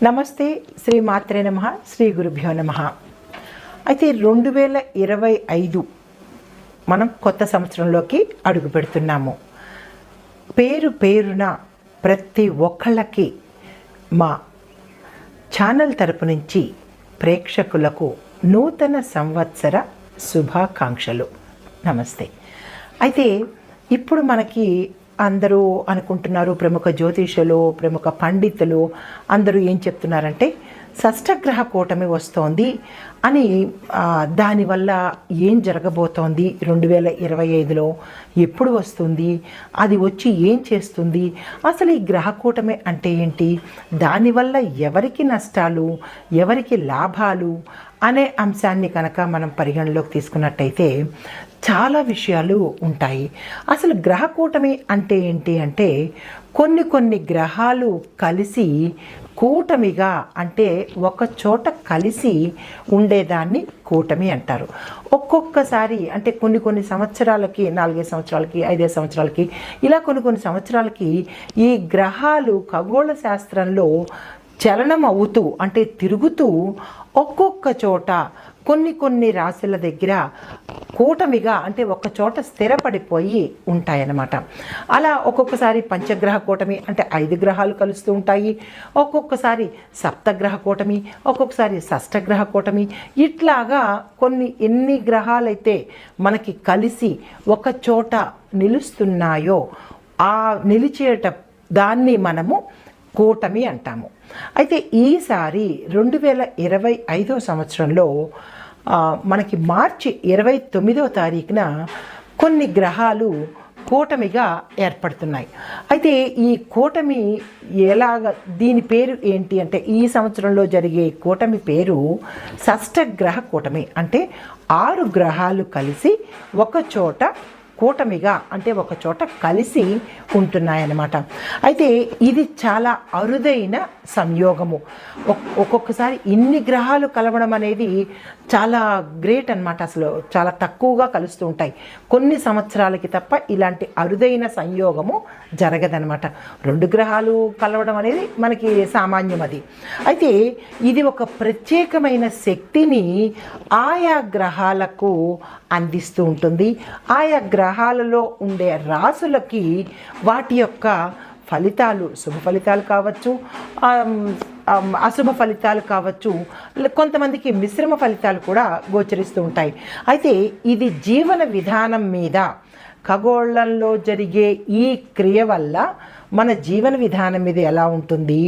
నమస్తే, శ్రీ మాత్రే నమః, శ్రీ గురుభ్యో నమః. అయితే 2025 మనం కొత్త సంవత్సరంలోకి అడుగు పెడుతున్నాము. పేరున ప్రతి ఒక్కళ్ళకి మా ఛానల్ తరపు నుంచి ప్రేక్షకులకు నూతన సంవత్సర శుభాకాంక్షలు. నమస్తే. అయితే ఇప్పుడు మనకి అందరూ అనుకుంటున్నారు, ప్రముఖ జ్యోతిషులు, ప్రముఖ పండితులు అందరూ ఏం చెప్తున్నారంటే షష్టగ్రహ కూటమి వస్తోంది అని. దానివల్ల ఏం జరగబోతోంది 2025లో, ఎప్పుడు వస్తుంది, అది వచ్చి ఏం చేస్తుంది, అసలు ఈ గ్రహ కూటమి అంటే ఏంటి, దానివల్ల ఎవరికి నష్టాలు ఎవరికి లాభాలు అనే అంశాన్ని కనుక మనం పరిగణలోకి తీసుకున్నట్టయితే చాలా విషయాలు ఉంటాయి. అసలు గ్రహ కూటమి అంటే ఏంటి అంటే కొన్ని గ్రహాలు కలిసి కూటమిగా, అంటే ఒక చోట కలిసి ఉండేదాన్ని కూటమి అంటారు. ఒక్కొక్కసారి అంటే కొన్ని సంవత్సరాలకి, 4 సంవత్సరాలకి, 5 సంవత్సరాలకి, ఇలా కొన్ని సంవత్సరాలకి ఈ గ్రహాలు ఖగోళ శాస్త్రంలో చలనం అవుతూ, అంటే తిరుగుతూ ఒక్కొక్క చోట కొన్ని రాశుల దగ్గర కూటమిగా, అంటే ఒక చోట స్థిరపడిపోయి ఉంటాయన్నమాట. అలా ఒక్కొక్కసారి పంచగ్రహ కూటమి, అంటే 5 గ్రహాలు కలుస్తూ ఉంటాయి. ఒక్కొక్కసారి సప్తగ్రహ కూటమి, ఒక్కొక్కసారి షష్టగ్రహ కూటమి. ఇట్లాగా ఎన్ని గ్రహాలైతే మనకి కలిసి ఒక చోట నిలుస్తున్నాయో ఆ నిలిచేట దాన్ని మనము కూటమి అంటాము. అయితే ఈసారి 2025 సంవత్సరంలో మనకి మార్చి 29వ తారీఖున కొన్ని గ్రహాలు కూటమిగా ఏర్పడుతున్నాయి. అయితే ఈ కూటమి దీని పేరు ఏంటి అంటే, ఈ సంవత్సరంలో జరిగే కూటమి పేరు షష్టగ్రహ కూటమి. అంటే 6 గ్రహాలు కలిసి ఒక చోట కూటమిగా, అంటే ఒక చోట కలిసి ఉంటున్నాయన్నమాట. అయితే ఇది చాలా అరుదైన సంయోగము. ఒక్కొక్కసారి ఇన్ని గ్రహాలు కలవడం అనేది చాలా గ్రేట్ అన్నమాట. అసలు చాలా తక్కువగా కలుస్తూ ఉంటాయి. కొన్ని సంవత్సరాలకి తప్ప ఇలాంటి అరుదైన సంయోగము జరగదనమాట. 2 గ్రహాలు కలవడం అనేది మనకి సామాన్యం. అది అయితే ఇది ఒక ప్రత్యేకమైన శక్తిని ఆయా గ్రహాలకు అందిస్తూ ఉంటుంది. ఆయా గ్రహాలలో ఉండే రాసులకి వాటి యొక్క ఫలితాలు, శుభ ఫలితాలు కావచ్చు, అశుభ ఫలితాలు కావచ్చు, కొంతమందికి మిశ్రమ ఫలితాలు కూడా గోచరిస్తూ ఉంటాయి. అయితే ఇది జీవన విధానం మీద, ఖగోళంలో జరిగే ఈ క్రియ వల్ల మన జీవన విధానం మీద ఎలా ఉంటుంది,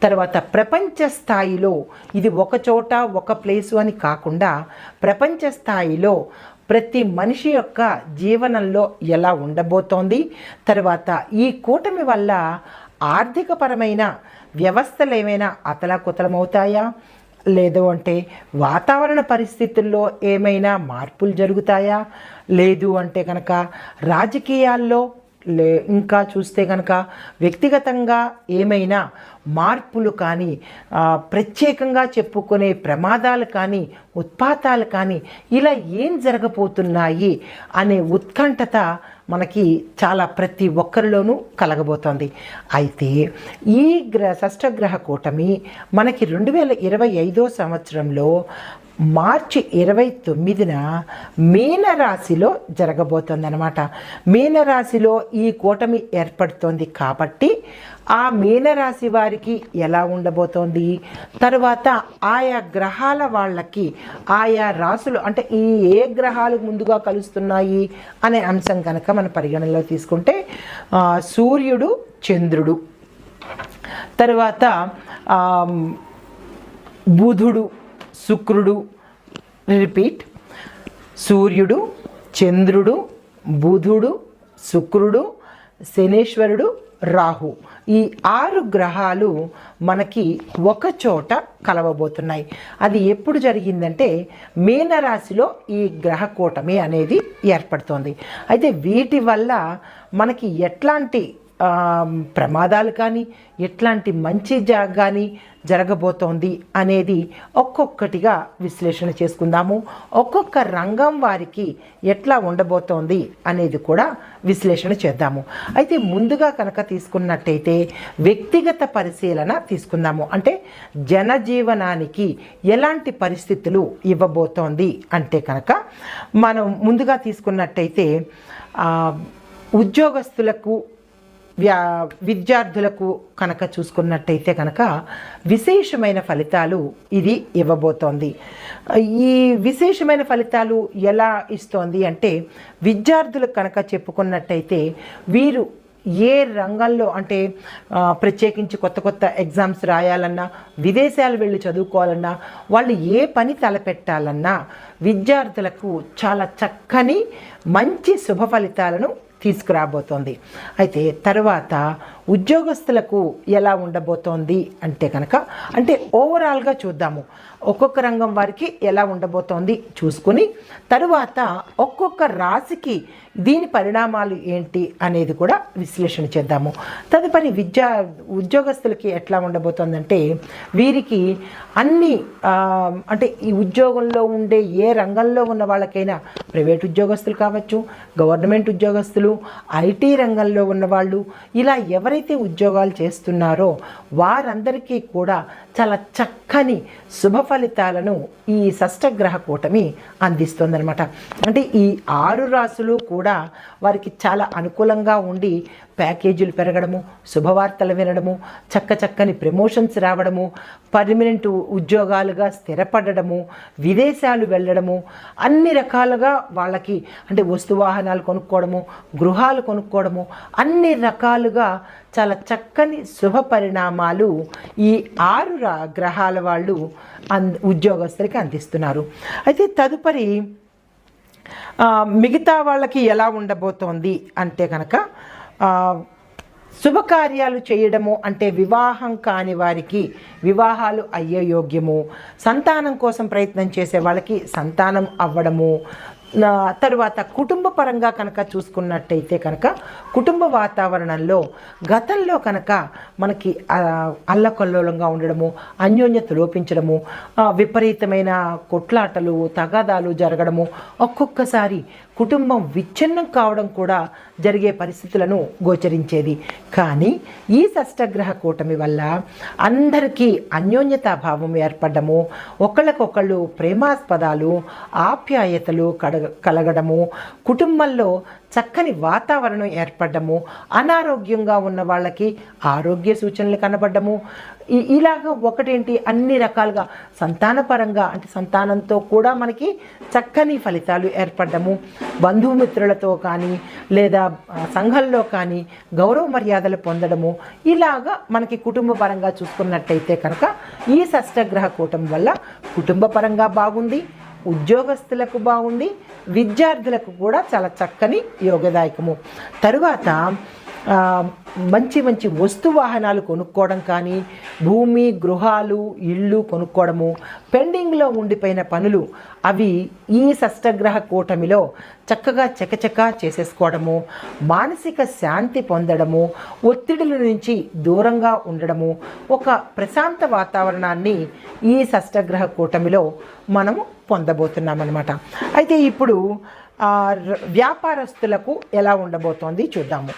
తర్వాత ప్రపంచ స్థాయిలో ఇది ఒక చోట ఒక ప్లేసు అని కాకుండా ప్రపంచ స్థాయిలో ప్రతి మనిషి యొక్క జీవనంలో ఎలా ఉండబోతోంది, తర్వాత ఈ కూటమి వల్ల ఆర్థికపరమైన వ్యవస్థలు ఏమైనా అతలాకుతలమవుతాయా, లేదు అంటే వాతావరణ పరిస్థితుల్లో ఏమైనా మార్పులు జరుగుతాయా, లేదు అంటే కనుక రాజకీయాల్లో, ఇంకా చూస్తే కనుక వ్యక్తిగతంగా ఏమైనా మార్పులు కానీ, ప్రత్యేకంగా చెప్పుకునే ప్రమాదాలు కానీ, ఉత్పాతాలు కానీ, ఇలా ఏం జరగబోతున్నాయి అనే ఉత్కంఠత మనకి చాలా ప్రతి ఒక్కరిలోనూ కలగబోతోంది. అయితే ఈ షష్టగ్రహ కూటమి మనకి 2025 సంవత్సరంలో మార్చి 29న మీనరాశిలో జరగబోతోందన్నమాట. మీనరాశిలో ఈ కూటమి ఏర్పడుతోంది కాబట్టి ఆ మీనరాశి వారికి ఎలా ఉండబోతోంది, తర్వాత ఆయా గ్రహాల వాళ్ళకి ఆయా రాశులు, అంటే ఏ గ్రహాలు ముందుగా కలుస్తున్నాయి అనే అంశం కనుక మన పరిగణనలో తీసుకుంటే సూర్యుడు, చంద్రుడు, తర్వాత బుధుడు, శుక్రుడు, రిపీట్, సూర్యుడు, చంద్రుడు, బుధుడు, శుక్రుడు, శనీశ్వరుడు, రాహు, ఈ 6 గ్రహాలు మనకి ఒక చోట కలవబోతున్నాయి. అది ఎప్పుడు జరిగిందంటే మీనరాశిలో ఈ గ్రహ కూటమి అనేది ఏర్పడుతోంది. అయితే వీటి వల్ల మనకి ఎట్లాంటి ప్రమాదాలు కానీ ఎట్లాంటి మంచి కానీ జరగబోతోంది అనేది ఒక్కొక్కటిగా విశ్లేషణ చేసుకుందాము. ఒక్కొక్క రంగం వారికి ఎట్లా ఉండబోతోంది అనేది కూడా విశ్లేషణ చేద్దాము. అయితే ముందుగా కనుక తీసుకున్నట్టయితే వ్యక్తిగత పరిశీలన తీసుకుందాము. అంటే జనజీవనానికి ఎలాంటి పరిస్థితులు ఇవ్వబోతోంది అంటే కనుక మనం ముందుగా తీసుకున్నట్టయితే ఉద్యోగస్తులకు విద్యార్థులకు కనుక చూసుకున్నట్టయితే కనుక విశేషమైన ఫలితాలు ఇది ఇవ్వబోతోంది. ఈ విశేషమైన ఫలితాలు ఎలా ఇస్తోంది అంటే విద్యార్థులకు కనుక చెప్పుకున్నట్టయితే వీరు ఏ రంగంలో అంటే ప్రత్యేకించి కొత్త కొత్త ఎగ్జామ్స్ రాయాలన్నా, విదేశాలు వెళ్ళి చదువుకోవాలన్నా, వాళ్ళు ఏ పని తలపెట్టాలన్నా విద్యార్థులకు చాలా చక్కని మంచి శుభ ఫలితాలను తీసుకురాబోతోంది. అయితే తర్వాత ఉద్యోగస్తులకు ఎలా ఉండబోతోంది అంటే కనుక అంటే ఓవరాల్గా చూద్దాము. ఒక్కొక్క రంగం వారికి ఎలా ఉండబోతోంది చూసుకుని తరువాత ఒక్కొక్క రాశికి దీని పరిణామాలు ఏంటి అనేది కూడా విశ్లేషణ చేద్దాము. తదుపరి ఉద్యోగస్తులకి ఎట్లా ఉండబోతోందంటే వీరికి అన్ని అంటే ఈ ఉద్యోగంలో ఉండే ఏ రంగంలో ఉన్న వాళ్ళకైనా ప్రైవేట్ ఉద్యోగస్తులు కావచ్చు, గవర్నమెంట్ ఉద్యోగస్తులు, ఐటీ రంగంలో ఉన్నవాళ్ళు, ఇలా ఎవరైతే ఉద్యోగాలు చేస్తున్నారో వారందరికీ కూడా చాలా చక్కని శుభ ఫలితాలను ఈ షష్టగ్రహ కూటమి అందిస్తుందన్నమాట. అంటే ఈ 6 రాసులు కూడా వారికి చాలా అనుకూలంగా ఉండి ప్యాకేజీలు పెరగడము, శుభవార్తలు వినడము, చక్కని ప్రమోషన్స్ రావడము, పర్మనెంట్ ఉద్యోగాలుగా స్థిరపడము, విదేశాలు వెళ్ళడము, అన్ని రకాలుగా వాళ్ళకి అంటే వస్తువాహనాలు కొనుక్కోవడము, గృహాలు కొనుక్కోవడము, అన్ని రకాలుగా చాలా చక్కని శుభ పరిణామాలు ఈ 6 గ్రహాల వాళ్ళు ఉద్యోగస్తులకి అందిస్తున్నారు. అయితే తదుపరి మిగతా వాళ్ళకి ఎలా ఉండబోతోంది అంటే కనుక శుభకార్యాలు చేయడము అంటే వివాహం కాని వారికి వివాహాలు అయ్యే యోగ్యము, సంతానం కోసం ప్రయత్నం చేసే వాళ్ళకి సంతానం అవ్వడము, తరువాత కుటుంబ పరంగా కనుక చూసుకున్నట్టయితే కనుక కుటుంబ వాతావరణంలో గతంలో కనుక మనకి అల్లకల్లోలంగా ఉండడము, అన్యోన్యత లోపించడము, విపరీతమైన కొట్లాటలు తగాదాలు జరగడము, ఒక్కొక్కసారి కుటుంబం విచ్ఛిన్నం కావడం కూడా జరిగే పరిస్థితులను గోచరించేది. కానీ ఈ షష్టగ్రహ కూటమి వల్ల అందరికీ అన్యోన్యతాభావం ఏర్పడము, ఒకళ్ళకొకళ్ళు ప్రేమాస్పదాలు ఆప్యాయతలు కలగడము, కుటుంబంలో చక్కని వాతావరణం ఏర్పడము, అనారోగ్యంగా ఉన్న వాళ్ళకి ఆరోగ్య సూచనలు కనబడము, ఇలాగ ఒకటేంటి అన్ని రకాలుగా సంతానపరంగా అంటే సంతానంతో కూడా మనకి చక్కని ఫలితాలు ఏర్పడము, బంధుమిత్రులతో కానీ లేదా సంఘంలో కానీ గౌరవ మర్యాదలు పొందడము, ఇలాగా మనకి కుటుంబ పరంగా చూసుకున్నట్టయితే కనుక ఈ షష్టగ్రహ కూటమి వల్ల కుటుంబ పరంగా బాగుంది, ఉద్యోగస్తులకు బాగుంది, విద్యార్థులకు కూడా చాలా చక్కని యోగదాయకము. తరువాత మంచి మంచి వస్తు వాహనాలు కొనుక్కోవడం కానీ, భూమి గృహాలు ఇళ్ళు కొనుక్కోవడము, పెండింగ్లో ఉండిపోయిన పనులు అవి ఈ షష్టగ్రహ కూటమిలో చక్కగా చకచకా చేసేసుకోవడము, మానసిక శాంతి పొందడము, ఒత్తిడిల నుంచి దూరంగా ఉండడము, ఒక ప్రశాంత వాతావరణాన్ని ఈ షష్టగ్రహ కూటమిలో మనము పొందబోతున్నామన్నమాట. అయితే ఇప్పుడు వ్యాపారస్తులకు ఎలా ఉండబోతోంది చూద్దాము.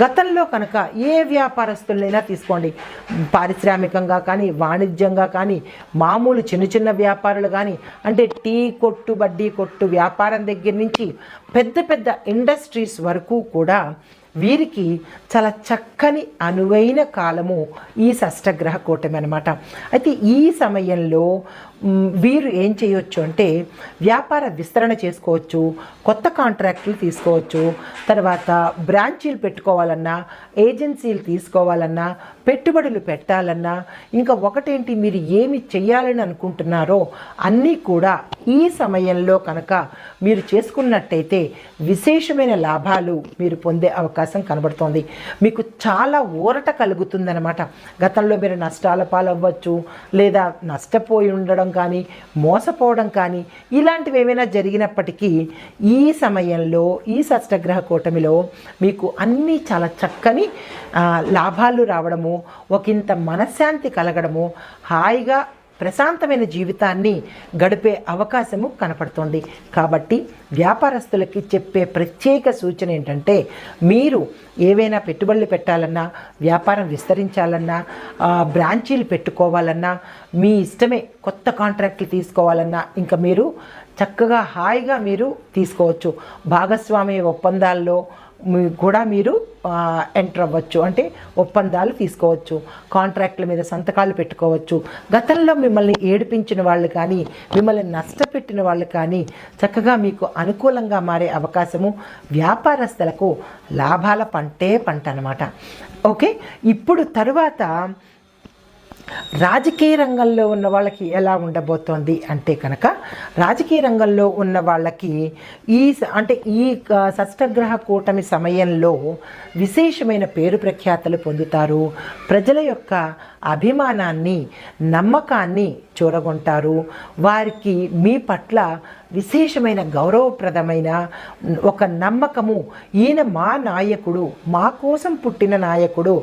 గతంలో కనుక ఏ వ్యాపారస్తులైనా తీసుకోండి, పారిశ్రామికంగా కానీ వాణిజ్యంగా కానీ మామూలు చిన్న వ్యాపారులు కానీ అంటే టీ కొట్టు బడ్డీ కొట్టు వ్యాపారం దగ్గర నుంచి పెద్ద ఇండస్ట్రీస్ వరకు కూడా వీరికి చాలా చక్కని అనువైన కాలము ఈ షష్టగ్రహ కూటమి అన్నమాట. అయితే ఈ సమయంలో వీరు ఏం చేయొచ్చు అంటే వ్యాపార విస్తరణ చేసుకోవచ్చు, కొత్త కాంట్రాక్టులు తీసుకోవచ్చు, తర్వాత బ్రాంచీలు పెట్టుకోవాలన్నా, ఏజెన్సీలు తీసుకోవాలన్నా, పెట్టుబడులు పెట్టాలన్నా, ఇంకా ఒకటేంటి మీరు ఏమి చెయ్యాలని అనుకుంటున్నారో అన్నీ కూడా ఈ సమయంలో కనుక మీరు చేసుకున్నట్టయితే విశేషమైన లాభాలు మీరు పొందే అవకాశం అవకాశం కనబడుతోంది. మీకు చాలా ఊరట కలుగుతుందన్నమాట. గతంలో మీరు నష్టాల పాలవ్వచ్చు, లేదా నష్టపోయి ఉండడం కానీ, మోసపోవడం కానీ ఇలాంటివి ఏమైనా జరిగినప్పటికీ ఈ సమయంలో ఈ షష్టగ్రహ కూటమిలో మీకు అన్నీ చాలా చక్కని లాభాలు రావడము, ఒకంత మనశ్శాంతి కలగడము, హాయిగా ప్రశాంతమైన జీవితాన్ని గడిపే అవకాశము కనపడుతుంది. కాబట్టి వ్యాపారస్తులకి చెప్పే ప్రత్యేక సూచన ఏంటంటే, మీరు ఏవైనా పెట్టుబడులు పెట్టాలన్నా, వ్యాపారం విస్తరించాలన్నా, బ్రాంచీలు పెట్టుకోవాలన్నా, మీ ఇష్టమే, కొత్త కాంట్రాక్ట్లు తీసుకోవాలన్నా ఇంకా మీరు చక్కగా హాయిగా మీరు తీసుకోవచ్చు. భాగస్వామి ఒప్పందాల్లో కూడా మీరు ఎంటర్ అవ్వచ్చు, అంటే ఒప్పందాలు తీసుకోవచ్చు, కాంట్రాక్ట్ల మీద సంతకాలు పెట్టుకోవచ్చు. గతంలో మిమ్మల్ని ఏడిపించిన వాళ్ళు కానీ, మిమ్మల్ని నష్టపెట్టిన వాళ్ళు కానీ చక్కగా మీకు అనుకూలంగా మారే అవకాశము, వ్యాపారస్తులకు లాభాల పంట అన్నమాట. ఓకే, ఇప్పుడు తరువాత రాజకీయ రంగంలో ఉన్న వాళ్ళకి ఎలా ఉండబోతోంది అంటే కనుక, రాజకీయ రంగంలో ఉన్న వాళ్ళకి ఈ షష్టగ్రహ కూటమి సమయంలో విశేషమైన పేరు ప్రఖ్యాతలు పొందుతారు. ప్రజల యొక్క అభిమానాన్ని, నమ్మకాన్ని చూరగొంటారు. వారికి మీ పట్ల విశేషమైన గౌరవప్రదమైన ఒక నమ్మకము, ఈయన మా నాయకుడు, మా కోసం పుట్టిన నాయకుడు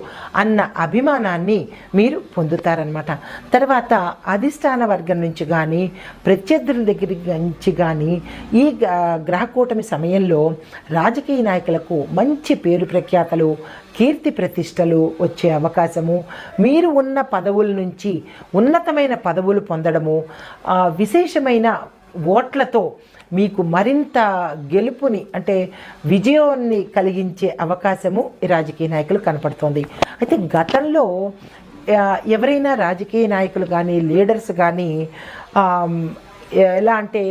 అన్న అభిమానాన్ని మీరు పొందుతారనమాట. తర్వాత అధిష్టాన వర్గం నుంచి కానీ, ప్రత్యర్థుల దగ్గర నుంచి కానీ ఈ గ్రహకూటమి సమయంలో రాజకీయ నాయకులకు మంచి పేరు ప్రఖ్యాతలు, కీర్తి ప్రతిష్టలు వచ్చే అవకాశము, మీరు ఉన్న పదవుల నుంచి ఉన్నతమైన పదవులు పొందడము, విశేషమైన ఓట్లతో మీకు మరింత గెలుపుని అంటే విజయాన్ని కలిగించే అవకాశము ఈ రాజకీయ నాయకులు కనపడుతోంది. అయితే గతంలో ఎవరైనా రాజకీయ నాయకులు కానీ, లీడర్స్ కానీ ఎలా అంటే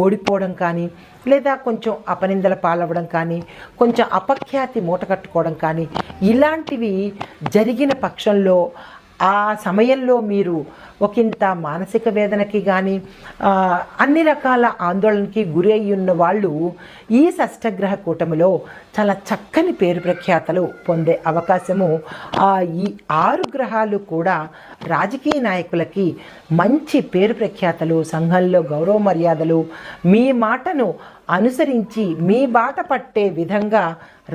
ఓడిపోవడం కానీ, లేదా కొంచెం అపనిందల పాలవ్వడం కానీ, కొంచెం అపఖ్యాతి మూటకట్టుకోవడం కానీ ఇలాంటివి జరిగిన పక్షంలో ఆ సమయంలో మీరు ఒకంత మానసిక వేదనకి కానీ, అన్ని రకాల ఆందోళనకి గురి అయి ఉన్న వాళ్ళు ఈ షష్టగ్రహ కూటమిలో చాలా చక్కని పేరు ప్రఖ్యాతలు పొందే అవకాశము, ఈ 6 గ్రహాలు కూడా రాజకీయ నాయకులకి మంచి పేరు ప్రఖ్యాతలు, సంఘంలో గౌరవ మర్యాదలు, మీ మాటను అనుసరించి మీ బాట పట్టే విధంగా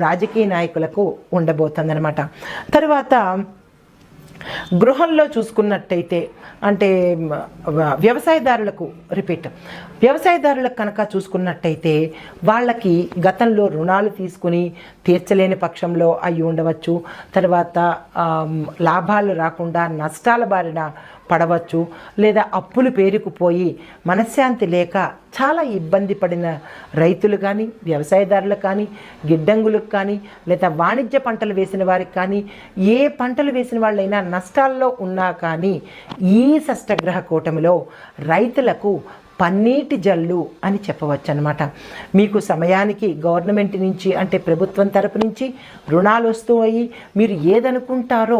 రాజకీయ నాయకులకు ఉండబోతుందన్నమాట. తర్వాత గృహంలో చూసుకున్నట్టయితే అంటే వ్యవసాయదారులకు కనుక చూసుకున్నట్టయితే వాళ్ళకి గతంలో రుణాలు తీసుకుని తీర్చలేని పక్షంలో అయి ఉండవచ్చు. తర్వాత లాభాలు రాకుండా నష్టాల బారిన పడవచ్చు, లేదా అప్పులు పేరుకుపోయి మనశ్శాంతి లేక చాలా ఇబ్బంది పడిన రైతులు కానీ, వ్యవసాయదారులు కానీ, గిడ్డంగులకు కానీ, లేదా వాణిజ్య పంటలు వేసిన వారికి కానీ, ఏ పంటలు వేసిన వాళ్ళైనా నష్టాల్లో ఉన్నా కానీ ఈ షష్టగ్రహ కూటమిలో రైతులకు పన్నీటి జల్లు అని చెప్పవచ్చు అన్నమాట. మీకు సమయానికి గవర్నమెంట్ నుంచి అంటే ప్రభుత్వం తరపు నుంచి రుణాలు వస్తాయి. మీరు ఏదనుకుంటారో,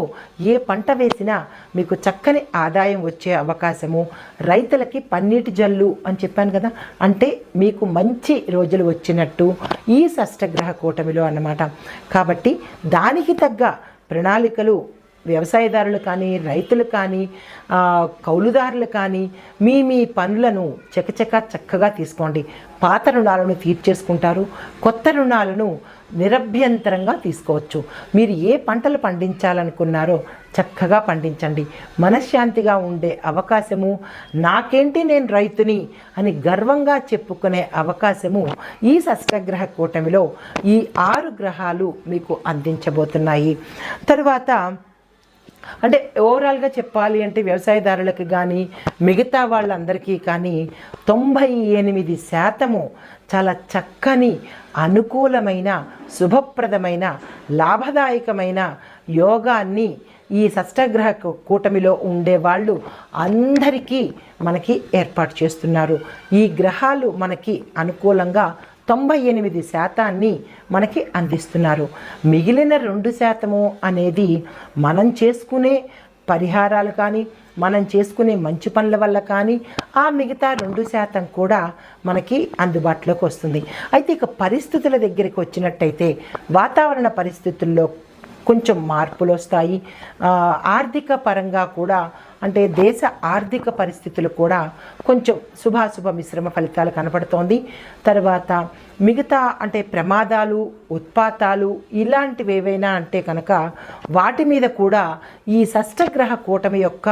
ఏ పంట వేసినా మీకు చక్కని ఆదాయం వచ్చే అవకాశము, రైతులకి పన్నీటి జల్లు అని చెప్పాను కదా, అంటే మీకు మంచి రోజులు వచ్చినట్టు ఈ షష్టగ్రహ కూటమిలో అన్నమాట. కాబట్టి దానికి తగ్గ ప్రణాళికలు వ్యవసాయదారులు కానీ, రైతులు కానీ, కౌలుదారులు కానీ మీ పనులను చక్కగా తీసుకోండి. పాత రుణాలను తీర్చేసుకుంటారు, కొత్త రుణాలను నిరభ్యంతరంగా తీసుకోవచ్చు. మీరు ఏ పంటలు పండించాలనుకున్నారో చక్కగా పండించండి. మనశ్శాంతిగా ఉండే అవకాశము, నాకేంటి నేను రైతుని అని గర్వంగా చెప్పుకునే అవకాశము ఈ షష్టగ్రహ కూటమిలో ఈ 6 గ్రహాలు మీకు అందించబోతున్నాయి. తరువాత అంటే ఓవరాల్గా చెప్పాలి అంటే వ్యవసాయదారులకు కానీ, మిగతా వాళ్ళందరికీ కానీ 98% చాలా చక్కని, అనుకూలమైన, శుభప్రదమైన, లాభదాయకమైన యోగాన్ని ఈ షష్టగ్రహ కూటమిలో ఉండేవాళ్ళు అందరికీ మనకి ఏర్పాటు చేస్తున్నారు. ఈ గ్రహాలు మనకి అనుకూలంగా 98% మనకి అందిస్తున్నారు. మిగిలిన 2% అనేది మనం చేసుకునే పరిహారాలు కానీ, మనం చేసుకునే మంచి పనుల వల్ల కానీ ఆ మిగతా 2% కూడా మనకి అందుబాటులోకి వస్తుంది. అయితే ఇక పరిస్థితుల దగ్గరికి వచ్చినట్టయితే వాతావరణ పరిస్థితుల్లో కొంచెం మార్పులు వస్తాయి. ఆర్థిక పరంగా కూడా అంటే దేశ ఆర్థిక పరిస్థితులు కూడా కొంచెం శుభాశుభ మిశ్రమ ఫలితాలు కనపడుతోంది. తర్వాత మిగతా అంటే ప్రమాదాలు, ఉత్పాతాలు ఇలాంటివి ఏవైనా అంటే కనుక వాటి మీద కూడా ఈ షష్టగ్రహ కూటమి యొక్క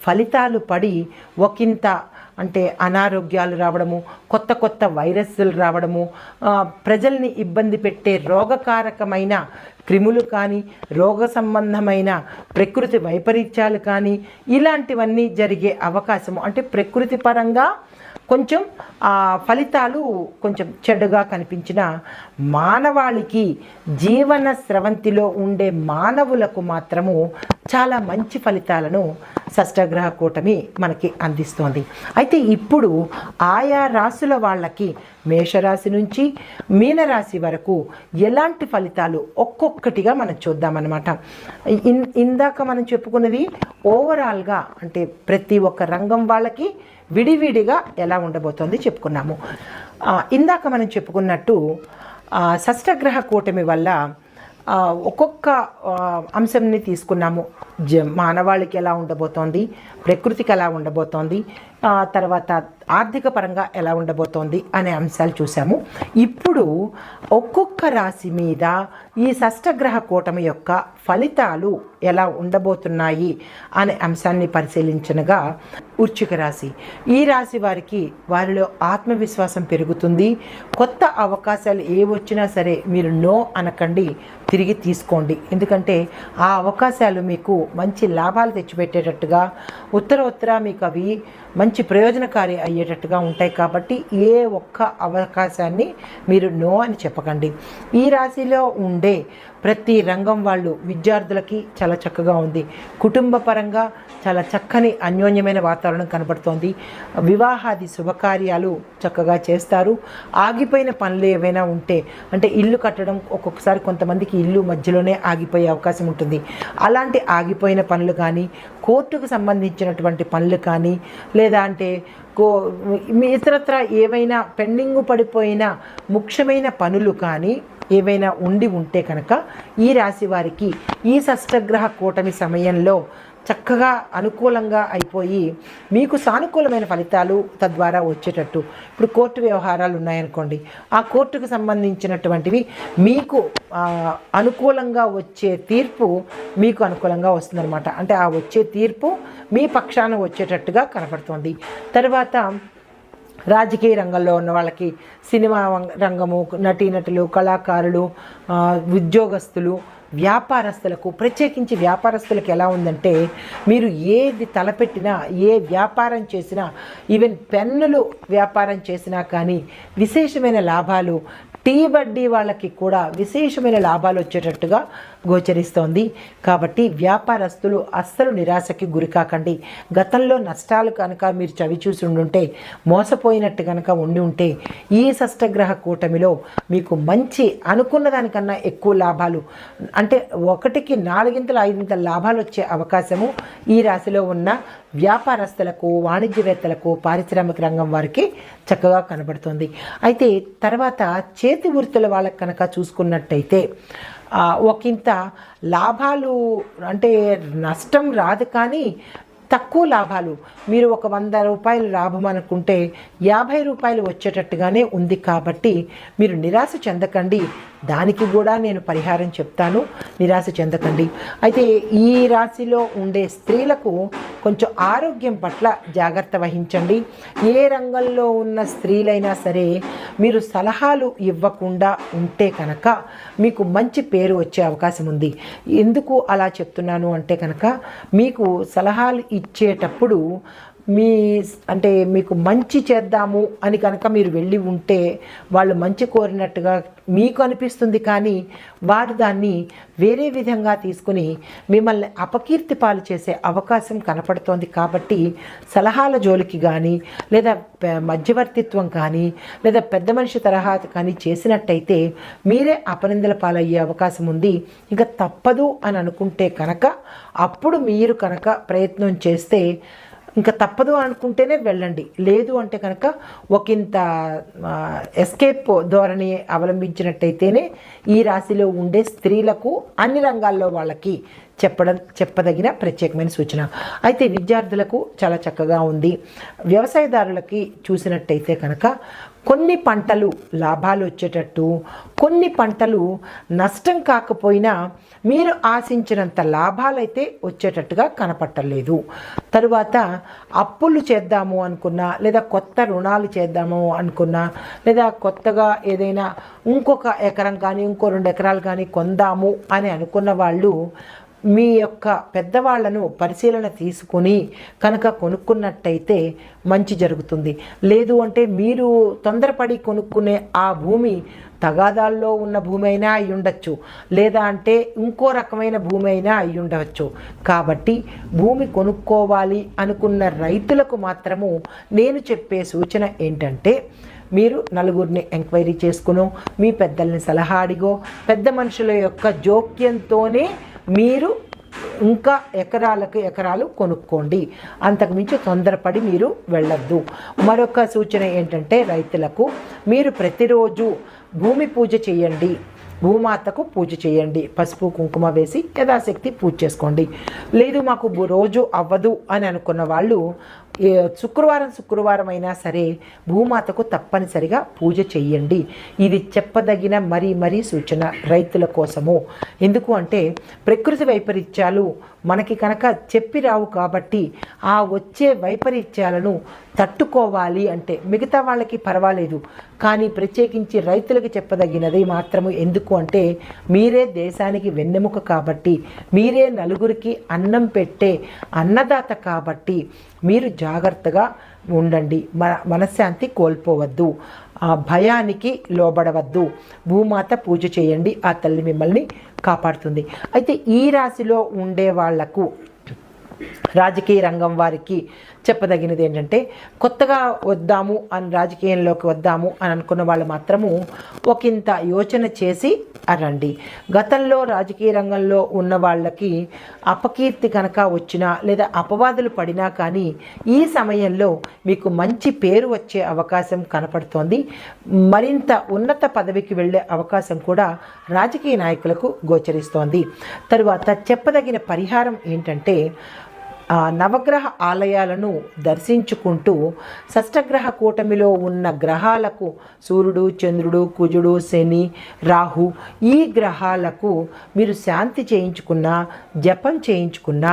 ఫలితాలు పడి ఒకంత అంటే అనారోగ్యాలు రావడము, కొత్త కొత్త వైరస్లు రావడము, ప్రజల్ని ఇబ్బంది పెట్టే రోగకారకమైన క్రిములు కానీ, రోగ సంబంధమైన ప్రకృతి వైపరీత్యాలు కానీ ఇలాంటివన్నీ జరిగే అవకాశము అంటే ప్రకృతి పరంగా కొంచెం ఫలితాలు కొంచెం చెడుగా కనిపించిన మానవాళికి జీవన స్రవంతిలో ఉండే మానవులకు మాత్రము చాలా మంచి ఫలితాలను షష్టగ్రహ కూటమి మనకి అందిస్తోంది. అయితే ఇప్పుడు ఆయా రాశుల వాళ్ళకి మేషరాశి నుంచి మీనరాశి వరకు ఎలాంటి ఫలితాలు ఒక్కొక్కటిగా మనం చూద్దామన్నమాట. ఇందాక మనం చెప్పుకున్నది ఓవరాల్గా అంటే ప్రతి ఒక్క రంగం వాళ్ళకి విడివిడిగా ఎలా ఉండబోతోంది చెప్పుకున్నాము. ఇందాక మనం చెప్పుకున్నట్టు షష్టగ్రహ కూటమి వల్ల ఒక్కొక్క అంశంని తీసుకున్నాము. మానవాళికి ఎలా ఉండబోతోంది, ప్రకృతికి ఎలా ఉండబోతోంది, తర్వాత ఆర్థిక పరంగా ఎలా ఉండబోతోంది అనే అంశాలు చూసాము. ఇప్పుడు ఒక్కొక్క రాశి మీద ఈ షష్టగ్రహ కూటమి యొక్క ఫలితాలు ఎలా ఉండబోతున్నాయి అనే అంశాన్ని పరిశీలించనగా వృశ్చిక రాశి. ఈ రాశి వారికి వారిలో ఆత్మవిశ్వాసం పెరుగుతుంది. కొత్త అవకాశాలు ఏ వచ్చినా సరే మీరు నో అనకండి, తిరిగి తీసుకోండి. ఎందుకంటే ఆ అవకాశాలు మీకు మంచి లాభాలు తెచ్చిపెట్టేటట్టుగా ఉత్తర మీకు అవి మంచి ప్రయోజనకారి అయ్యేటట్టుగా ఉంటాయి. కాబట్టి ఏ ఒక్క అవకాశాన్ని మీరు నో అని చెప్పకండి. ఈ రాశిలో ఉండే ప్రతి రంగం వాళ్ళు విద్యార్థులకి చాలా చక్కగా ఉంది. కుటుంబ పరంగా చాలా చక్కని అన్యోన్యమైన వాతావరణం కనబడుతోంది. వివాహాది శుభకార్యాలు చక్కగా చేస్తారు. ఆగిపోయిన పనులు ఏవైనా ఉంటే అంటే ఇల్లు కట్టడం ఒక్కొక్కసారి కొంతమందికి ఇల్లు మధ్యలోనే ఆగిపోయే అవకాశం ఉంటుంది. అలాంటి ఆగిపోయిన పనులు కానీ, కోర్టుకు సంబంధించినటువంటి పనులు కానీ, లేదా అంటే ఇతరత్ర ఏవైనా పెండింగ్ పడిపోయిన ముఖ్యమైన పనులు కానీ ఏవైనా ఉంటే కనుక ఈ రాశి వారికి ఈ షష్టగ్రహ కూటమి సమయంలో చక్కగా అనుకూలంగా అయిపోయి మీకు సానుకూలమైన ఫలితాలు తద్వారా వచ్చేటట్టు. ఇప్పుడు కోర్టు వ్యవహారాలు ఉన్నాయనుకోండి, ఆ కోర్టుకు సంబంధించినటువంటివి మీకు అనుకూలంగా వచ్చే తీర్పు మీకు అనుకూలంగా వస్తుందన్నమాట. అంటే ఆ వచ్చే తీర్పు మీ పక్షాన వచ్చేటట్టుగా కనపడుతుంది. తర్వాత రాజకీయ రంగంలో ఉన్న వాళ్ళకి, సినిమా రంగము, నటీనటులు, కళాకారులు, ఉద్యోగస్తులు, వ్యాపారస్తులకు, ప్రత్యేకించి వ్యాపారస్తులకు ఎలా ఉందంటే మీరు ఏది తలపెట్టినా, ఏ వ్యాపారం చేసినా, ఈవెన్ పెన్నులు వ్యాపారం చేసినా కానీ విశేషమైన లాభాలు, టీ వడ్డీ వాళ్ళకి కూడా విశేషమైన లాభాలు వచ్చేటట్టుగా గోచరిస్తోంది. కాబట్టి వ్యాపారస్తులు అస్సలు నిరాశకి గురికాకండి. గతంలో నష్టాలు కనుక మీరు చవి చూసి ఉండుంటే, మోసపోయినట్టు కనుక ఉంటే ఈ షష్టగ్రహ కూటమిలో మీకు మంచి అనుకున్న దానికన్నా ఎక్కువ లాభాలు అంటే 1కి 4 5 లాభాలు వచ్చే అవకాశము ఈ రాశిలో ఉన్న వ్యాపారస్తులకు, వాణిజ్యవేత్తలకు, పారిశ్రామిక రంగం వారికి చక్కగా కనబడుతుంది. అయితే తర్వాత చేతి వృత్తుల వాళ్ళకి కనుక చూసుకున్నట్టయితే ఒకంత లాభాలు అంటే నష్టం రాదు కానీ తక్కువ లాభాలు. మీరు ఒక 100 రూపాయలు లాభం అనుకుంటే 50 రూపాయలు వచ్చేటట్టుగానే ఉంది. కాబట్టి మీరు నిరాశ చెందకండి. దానికి కూడా నేను పరిహారం చెప్తాను, నిరాశ చెందకండి. అయితే ఈ రాశిలో ఉండే స్త్రీలకు కొంచెం ఆరోగ్యం పట్ల జాగ్రత్త వహించండి. ఏ రంగంలో ఉన్న స్త్రీలైనా సరే మీరు సలహాలు ఇవ్వకుండా ఉంటే కనుక మీకు మంచి పేరు వచ్చే అవకాశం ఉంది. ఎందుకు అలా చెప్తున్నాను అంటే కనుక మీకు సలహాలు ఇచ్చేటప్పుడు మీ అంటే మీకు మంచి చేద్దాము అని కనుక మీరు వెళ్ళి ఉంటే వాళ్ళు మంచి కోరినట్టుగా మీకు అనిపిస్తుంది, కానీ వారు దాన్ని వేరే విధంగా తీసుకుని మిమ్మల్ని అపకీర్తి పాలు చేసే అవకాశం కనపడుతోంది. కాబట్టి సలహాల జోలికి కానీ లేదా మధ్యవర్తిత్వం కానీ లేదా పెద్ద మనిషి తరహా కానీ చేసినట్టయితే మీరే అపనిందల పాలయ్యే అవకాశం ఉంది. ఇంకా తప్పదు అని అనుకుంటే కనుక అప్పుడు మీరు కనుక ప్రయత్నం చేస్తే, ఇంకా తప్పదు అనుకుంటేనే వెళ్ళండి. లేదు అంటే కనుక ఒకంత ఎస్కేప్ ధోరణి అవలంబించినట్టయితేనే ఈ రాశిలో ఉండే స్త్రీలకు అన్ని రంగాల్లో వాళ్ళకి చెప్పదగిన ప్రత్యేకమైన సూచన. అయితే విద్యార్థులకు చాలా చక్కగా ఉంది. వ్యవసాయదారులకి చూసినట్టయితే కనుక కొన్ని పంటలు లాభాలు వచ్చేటట్టు, కొన్ని పంటలు నష్టం కాకపోయినా మీరు ఆశించినంత లాభాలైతే వచ్చేటట్టుగా కనపట్టలేదు. తరువాత అప్పులు చేద్దాము అనుకున్నా, లేదా కొత్త రుణాలు చేద్దాము అనుకున్నా, లేదా కొత్తగా ఏదైనా ఇంకొక ఎకరం కానీ ఇంకో 2 ఎకరాలు కానీ కొందాము అని అనుకున్న వాళ్ళు మీ యొక్క పెద్దవాళ్లను పరిశీలన తీసుకుని కనుక కొనుక్కున్నట్టయితే మంచి జరుగుతుంది. లేదు అంటే మీరు తొందరపడి కొనుక్కునే ఆ భూమి తగాదాల్లో ఉన్న భూమి అయినా అయి ఉండొచ్చు, లేదా అంటే ఇంకో రకమైన భూమి అయినా అయి ఉండవచ్చు. కాబట్టి భూమి కొనుక్కోవాలి అనుకున్న రైతులకు మాత్రము నేను చెప్పే సూచన ఏంటంటే, మీరు నలుగురిని ఎంక్వైరీ చేసుకునో, మీ పెద్దల్ని సలహా అడిగో, పెద్ద మనుషుల యొక్క జోక్యంతోనే మీరు ఇంకా ఎకరాలు కొనుక్కోండి. అంతకుమించి తొందరపడి మీరు వెళ్ళొద్దు. మరొక సూచన ఏంటంటే, రైతులకు మీరు ప్రతిరోజు భూమి పూజ చేయండి, భూమాతకు పూజ చేయండి. పసుపు కుంకుమ వేసి యథాశక్తి పూజ చేసుకోండి. లేదు మాకు రోజు అవ్వదు అని అనుకున్న వాళ్ళు శుక్రవారం అయినా సరే భూమాతకు తప్పనిసరిగా పూజ చెయ్యండి. ఇది చెప్పదగిన మరీ సూచన రైతుల కోసము. ఎందుకు అంటే ప్రకృతి వైపరీత్యాలు మనకి కనుక చెప్పి రావు. కాబట్టి ఆ వచ్చే వైపరీత్యాలను తట్టుకోవాలి అంటే మిగతా వాళ్ళకి పర్వాలేదు, కానీ ప్రత్యేకించి రైతులకు చెప్పదగినది మాత్రము. ఎందుకు అంటే మీరే దేశానికి వెన్నెముక కాబట్టి, మీరే నలుగురికి అన్నం పెట్టే అన్నదాత కాబట్టి మీరు జాగ్రత్తగా ఉండండి. మనశ్శాంతి కోల్పోవద్దు, భయానికి లోబడవద్దు. భూమాత పూజ చేయండి, ఆ తల్లి మిమ్మల్ని కాపాడుతుంది. అయితే ఈ రాశిలో ఉండే వాళ్లకు, రాజకీయ రంగం వారికి చెప్పదగినది ఏంటంటే, కొత్తగా వద్దాము అని రాజకీయంలోకి వద్దాము అని అనుకున్న వాళ్ళు మాత్రము ఒకంత యోచన చేసి రండి. గతంలో రాజకీయ రంగంలో ఉన్న వాళ్ళకి అపకీర్తి కనుక వచ్చినా లేదా అపవాదులు పడినా కానీ ఈ సమయంలో మీకు మంచి పేరు వచ్చే అవకాశం కనపడుతోంది. మరింత ఉన్నత పదవికి వెళ్ళే అవకాశం కూడా రాజకీయ నాయకులకు గోచరిస్తోంది. తరువాత చెప్పదగిన పరిహారం ఏంటంటే, నవగ్రహ ఆలయాలను దర్శించుకుంటూ షష్టగ్రహ కూటమిలో ఉన్న గ్రహాలకు, సూర్యుడు, చంద్రుడు, కుజుడు, శని, రాహు, ఈ గ్రహాలకు మీరు శాంతి చేయించుకున్నా, జపం చేయించుకున్నా,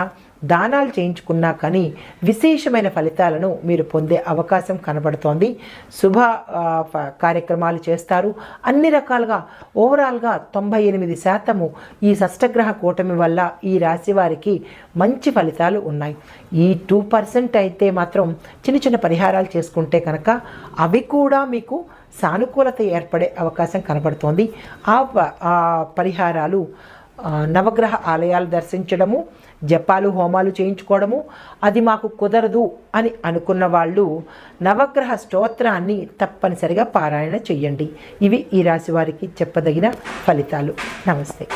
దానాలు చేయించుకున్నా కానీ విశేషమైన ఫలితాలను మీరు పొందే అవకాశం కనబడుతోంది. శుభ కార్యక్రమాలు చేస్తారు. అన్ని రకాలుగా ఓవరాల్గా 98% ఈ షష్టగ్రహ కూటమి వల్ల ఈ రాశి వారికి మంచి ఫలితాలు ఉన్నాయి. ఈ 2% అయితే మాత్రం చిన్న పరిహారాలు చేసుకుంటే కనుక అవి కూడా మీకు సానుకూలత ఏర్పడే అవకాశం కనబడుతోంది. ఆ పరిహారాలు నవగ్రహ ఆలయాలు దర్శించడము, జపాలు హోమాలు చేయించుకోవడము. అది మాకు కుదరదు అని అనుకున్న వాళ్ళు నవగ్రహ స్తోత్రాన్ని తప్పనిసరిగా పారాయణ చెయ్యండి. ఇవి ఈ రాశి వారికి చెప్పదగిన ఫలితాలు. నమస్తే.